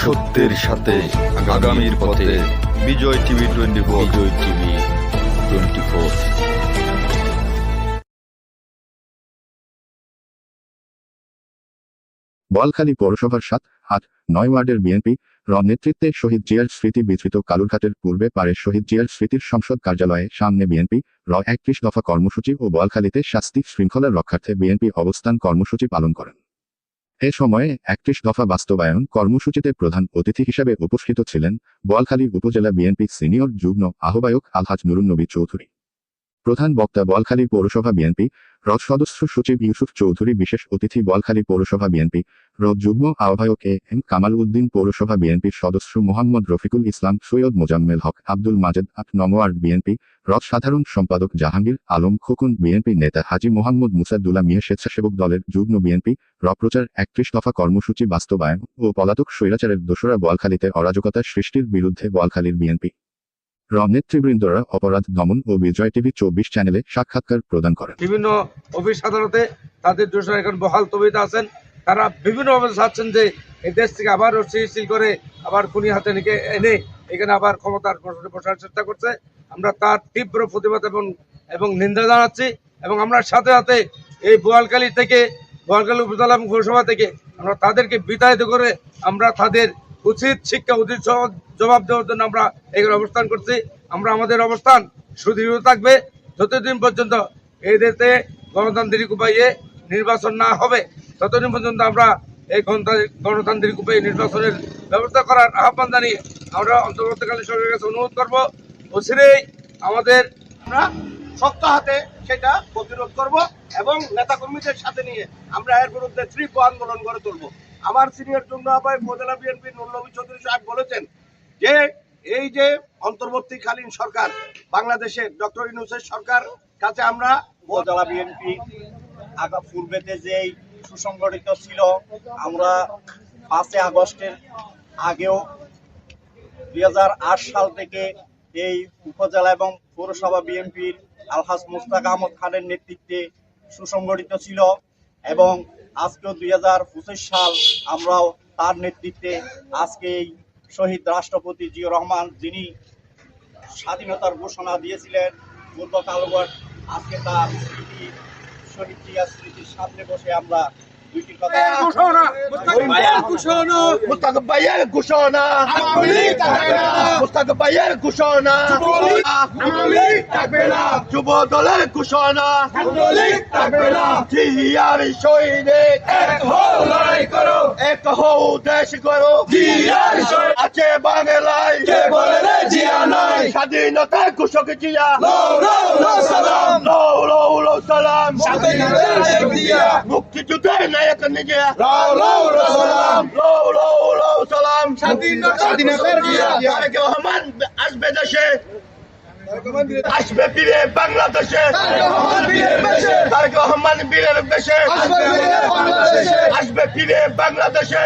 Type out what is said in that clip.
সত্যের সাথে আগামীর পথে বিজয় টিভি 24। বিজয় টিভি 24। বোয়ালখালী পৌরসভার ৭-৮-৯ ওয়ার্ডের বিএনপি নেতৃত্বে শহীদ জিয়ার স্মৃতি বিধৃত কালুরঘাটের পূর্বে পারে শহীদ জিয়ার স্মৃতির সংসদ কার্যালয়ে সামনে বিএনপি ৩১ দফা কর্মসূচি ও বোয়ালখালীতে শাস্তি শৃঙ্খলার রক্ষার্থে বিএনপি অবস্থান কর্মসূচি পালন করেন। এ সময়ে ৩১ দফা বাস্তবায়ন কর্মসূচিতে প্রধান অতিথি হিসেবে উপস্থিত ছিলেন বোয়ালখালী উপজেলা বিএনপি সিনিয়র যুগ্ম আহ্বায়ক আলহাজ নুরুন্নবী চৌধুরী। প্রধান বক্তা বোয়ালখালী পৌরসভা বিএনপি সদস্য সচিব ইউসুফ চৌধুরী, বিশেষ অতিথি বোয়ালখালী পৌরসভা বিএনপি যুগ্ম আহ্বায়ক এম কামাল উদ্দিন, পৌরসভা বিএনপির সদস্য মোহাম্মদ রফিকুল ইসলাম, সৈয়দ মোজাম্মেল হক, আব্দুল মাজেদ, ৮ ওয়ার্ড বিএনপি সাধারণ সম্পাদক জাহাঙ্গীর আলম খোকন, বিএনপি নেতা হাজী মোহাম্মদ মুসাদ্দুল্লাহ মিয়া, স্বেচ্ছাসেবক দলের যুগ্ম বিএনপি প্রচার ৩১ দফা কর্মসূচি বাস্তবায়ন ও পলাতক স্বৈরাচারের দোসরা বোয়ালখালীতে অরাজকতা সৃষ্টির বিরুদ্ধে বোয়ালখালীর বিএনপি নেতৃবৃন্দরা অপরাধ দমন ও বিজয় টিভি ২৪ চ্যানেলে সাক্ষাৎকার প্রদান করেন। বিভিন্ন অফিস আদালতে তাদের দোষরা এখন বহাল তবিয়তে আছেন। তারা বিভিন্নভাবে চাচ্ছেন যে এই দেশ থেকে আবার সিল করে আবার খুনি হাতে নিকে এনে এখানে আবার ক্ষমতার বসার চেষ্টা করছে। আমরা তার তীব্র প্রতিবাদ এবং নিন্দা জানাচ্ছি এবং আমরা সাথে সাথে এই বোয়ালখালী উপজেলা এবং পৌরসভা থেকে আমরা তাদেরকে বিতাড়িত করে আমরা তাদের উচিত শিক্ষা উচিত জবাব দেওয়ার জন্য আমরা এখানে অবস্থান করছি। আমরা আমাদের অবস্থান সুদৃঢ় থাকবে যতদিন পর্যন্ত এই দেশে গণতান্ত্রিক উপায়ে নির্বাচন না হবে, ততদিন পর্যন্ত আমরা এই গণতান্ত্রিক উপায়ে নির্বাচনের ব্যবস্থা করার আহ্বান জানিয়ে আমরা অন্তর্বর্তীকালীন সরকারের কাছে অনুরোধ করব অচিরেই আমাদের আমরা শক্ত হাতে সেটা প্রতিরোধ করব এবং নেতাকর্মীদের সাথে নিয়ে আমরা এর বিরুদ্ধে তীব্র আন্দোলন গড়ে তুলব। আমার সিনিয়র যুগ্ম আহ্বায়ক উপজেলা বিএনপির নুরুন্নবী চৌধুরী সাহেব বলেছেন যে এই যে অন্তর্বর্তীকালীন সরকার বাংলাদেশের ডক্টর ইউনূসের সরকার কাছে আমরা উপজেলা বিএনপি পূর্বেতে যেই সুসংগঠিত ছিল, আমরা ৫ আগস্টের আগেও ২০০৮ সাল থেকে এই উপজেলা এবং পৌরসভা বিএনপির আলহাজ মুস্তাক আহমদ খানের নেতৃত্বে সুসংগঠিত ছিল এবং আজকেও ২০২৫ সাল আমরাও তার নেতৃত্বে আজকে এই শহীদ রাষ্ট্রপতি জিয়াউর রহমান, যিনি স্বাধীনতার ঘোষণা দিয়েছিলেন পূর্ব কালুঘাট, আজকে তার শহীদ জিয়ার স্মৃতির সামনে বসে আমরা দুইটি কথা যুব দলের ঘোষণা এক হও দেশ করো আছে বাংলায় স্বাধীনতা ঘোষক জিয়া সালাম মুক্তিযুদ্ধের নায়ক নিজে সালাম তারেক রহমান আসবে দেশে, আসবে ফিরে বাংলাদেশে, তারেক রহমান বীরের দেশে, আসবে ফিরে বাংলাদেশে।